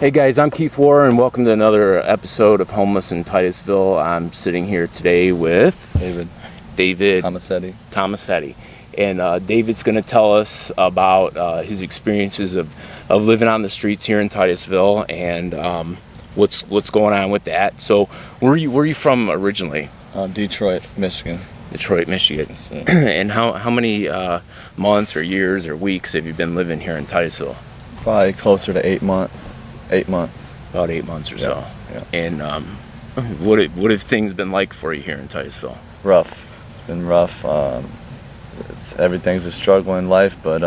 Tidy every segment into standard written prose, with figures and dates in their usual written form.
Hey guys, I'm Keith Warr and welcome to another episode of Homeless in Titusville. I'm sitting here today with David Tomasetti. And David's going to tell us about his experiences of living on the streets here in Titusville and what's going on with that. So where are you from originally? Detroit, Michigan. Detroit, Michigan. And how many months or years or weeks have you been living here in Titusville? Probably closer to 8 months. 8 months. About 8 months or so. Yeah. And what have things been like for you here in Titusville? Rough. It's been rough. Everything's a struggle in life, but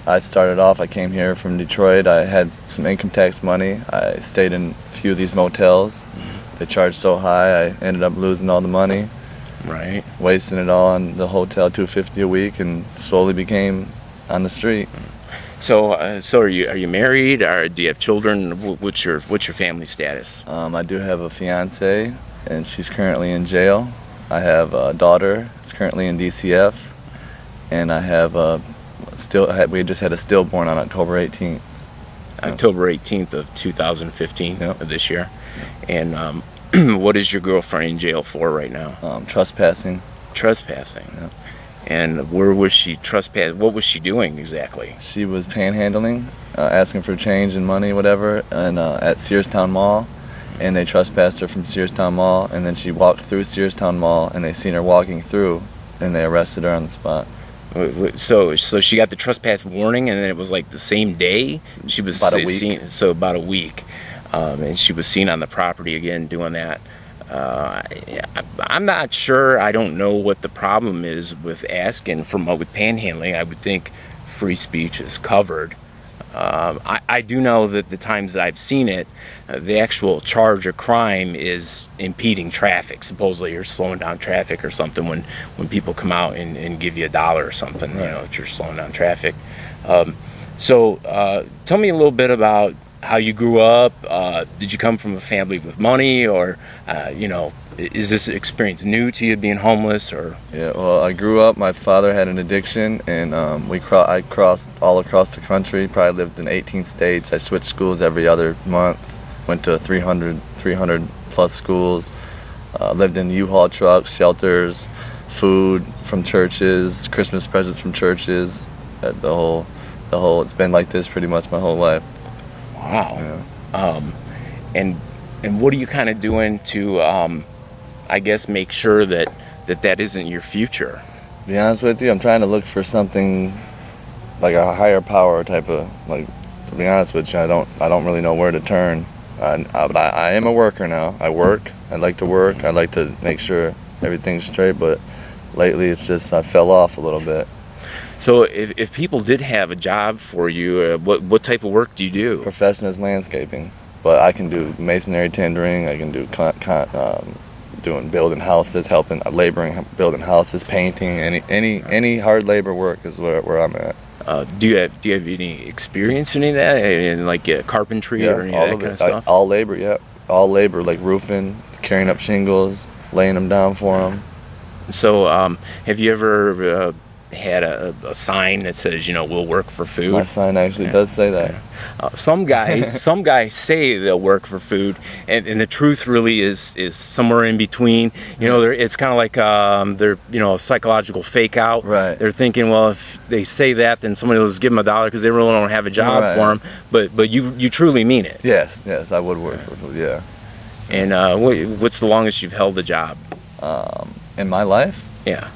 I started off, I came here from Detroit. I had some income tax money. I stayed in a few of these motels. Mm-hmm. They charged so high, I ended up losing all the money. Right. Wasting it all on the hotel, $250 a week, and slowly became on the street. So are you married, or do you have children? What's your family status? I do have a fiance, and she's currently in jail. I have a daughter. It's currently in DCF, and I have we just had a stillborn on October 18th. October 18th of 2015 of this year. And what is your girlfriend in jail for right now? Trespassing. Trespassing. Yeah. And where was she trespassing? What was she doing exactly? She was panhandling, asking for change and money, whatever, and at Searstown Mall. And they trespassed her from Searstown Mall, and then she walked through Searstown Mall, and they seen her walking through, and they arrested her on the spot. So she got the trespass warning, and then it was like the same day she was about a week. Seen. So about a week, and she was seen on the property again doing that. I'm not sure. I don't know what the problem is with asking with panhandling. I would think free speech is covered. I do know that the times that I've seen it, the actual charge or crime is impeding traffic. Supposedly you're slowing down traffic or something when people come out and give you $1 or something, right. That you're slowing down traffic. So tell me a little bit about how you grew up. Did you come from a family with money, or is this experience new to you, being homeless? Or yeah, well, I grew up. My father had an addiction, and I crossed all across the country. Probably lived in 18 states. I switched schools every other month. Went to 300 plus schools. Lived in U-Haul trucks, shelters, food from churches, Christmas presents from churches. The whole. It's been like this pretty much my whole life. Wow. Yeah. And what are you kind of doing to, I guess, make sure that isn't your future? To be honest with you, I'm trying to look for something like a higher power type of, like, to be honest with you, I don't really know where to turn. But I am a worker now. I work. I like to work. I like to make sure everything's straight, but lately it's just I fell off a little bit. So if people did have a job for you, what type of work do you do? Profession is landscaping, but I can do masonry, tendering. I can do building houses, laboring, building houses, painting. Any hard labor work is where I'm at. Do you have any experience in any of that, in like carpentry or any of that kind of stuff? All labor, yeah. All labor, like roofing, carrying up shingles, laying them down for them. So have you ever had a sign that says, we'll work for food? My sign actually does say that. Some guys say they'll work for food, and the truth really is somewhere in between. It's kind of like they're a psychological fake out. Right. They're thinking, well, if they say that, then somebody will just give them $1 because they really don't have a job for them. But you truly mean it. Yes, I would work for food. Yeah. And what's the longest you've held a job? In my life? Yeah.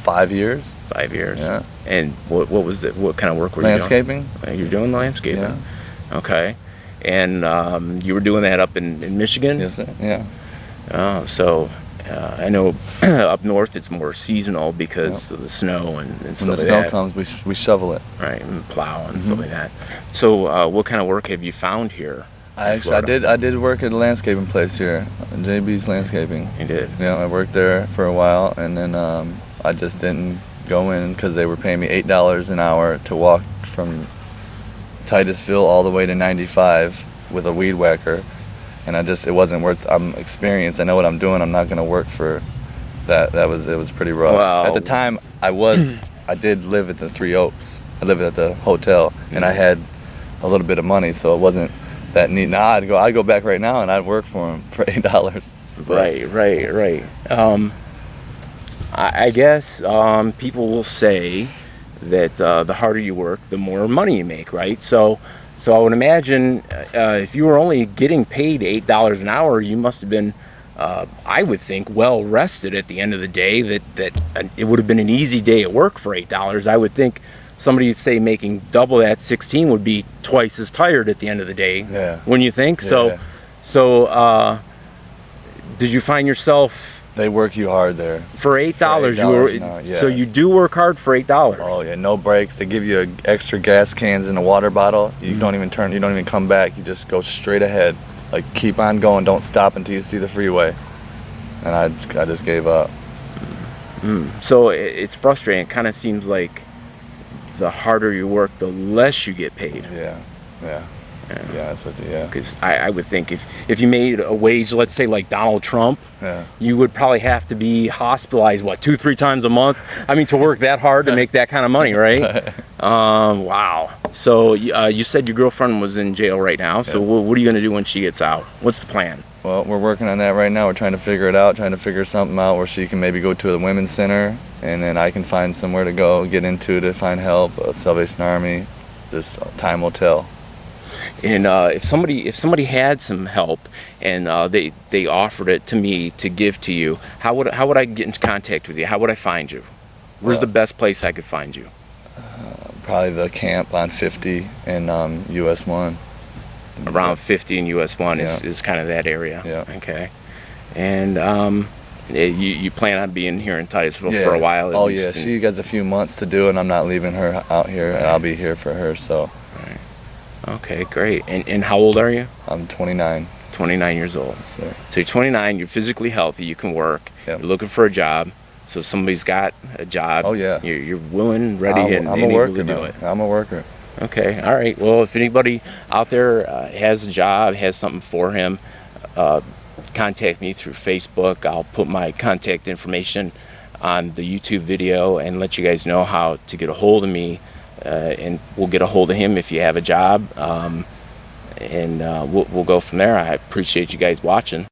5 years. 5 years. Yeah. And what kind of work were you doing? Landscaping. You're doing landscaping. Yeah. Okay. And you were doing that up in Michigan? Yes, sir. Yeah. So I know up north it's more seasonal because of the snow and stuff like that. When the snow comes, we shovel it. Right, and plow and stuff like that. So what kind of work have you found here? I did work at a landscaping place here, JB's Landscaping. You did? Yeah, I worked there for a while, and then I just didn't go in because they were paying me $8 an hour to walk from Titusville all the way to 95 with a weed whacker, and it wasn't worth. I'm experienced. I know what I'm doing. I'm not going to work for that. It was pretty rough. Wow. At the time, I did live at the Three Oaks. I lived at the hotel, and I had a little bit of money, so it wasn't that need. Now I'd go back right now and I'd work for him for $8. Right. I guess people will say that the harder you work, the more money you make, right? So I would imagine if you were only getting paid $8 an hour, you must have been, I would think, well rested at the end of the day. That it would have been an easy day at work for $8. I would think somebody, say, making double that, 16, would be twice as tired at the end of the day. Yeah. Wouldn't you think? Yeah. So did you find yourself? They work you hard there. For $8, you were, yes. So you do work hard for $8. Oh yeah, no breaks. They give you extra gas cans in a water bottle. You don't even turn. You don't even come back. You just go straight ahead. Like keep on going. Don't stop until you see the freeway. And I just gave up. So it's frustrating. It kind of seems like the harder you work, the less you get paid. Yeah. That's what. Yeah. Because I would think if you made a wage, let's say like Donald Trump, you would probably have to be hospitalized 2-3 times a month. I mean, to work that hard to make that kind of money, right? Wow. So you said your girlfriend was in jail right now. So what are you going to do when she gets out? What's the plan? Well, we're working on that right now. We're trying to figure it out, trying to figure something out where she can maybe go to the women's center, and then I can find somewhere to go, get into to find help. Salvation Army. This time will tell. And if somebody had some help and they offered it to me to give to you, how would I get into contact with you? How would I find you? Where's the best place I could find you? Probably the camp on 50 in US 1. Around 50 in US 1 is kind of that area. Yeah. Okay. And you plan on being here in Titusville for a while? Oh yeah, she got a few months to do it, and I'm not leaving her out here, and I'll be here for her. So. Right. Okay, great. And how old are you? I'm 29. 29 years old. So you're 29, you're physically healthy, you can work, Yep. You're looking for a job, so if somebody's got a job, oh yeah, you're willing, ready, and able to do it. I'm a worker. Okay, all right. Well, if anybody out there has a job, has something for him, contact me through Facebook. I'll put my contact information on the YouTube video and let you guys know how to get a hold of me. And we'll get a hold of him if you have a job, and we'll go from there. I appreciate you guys watching.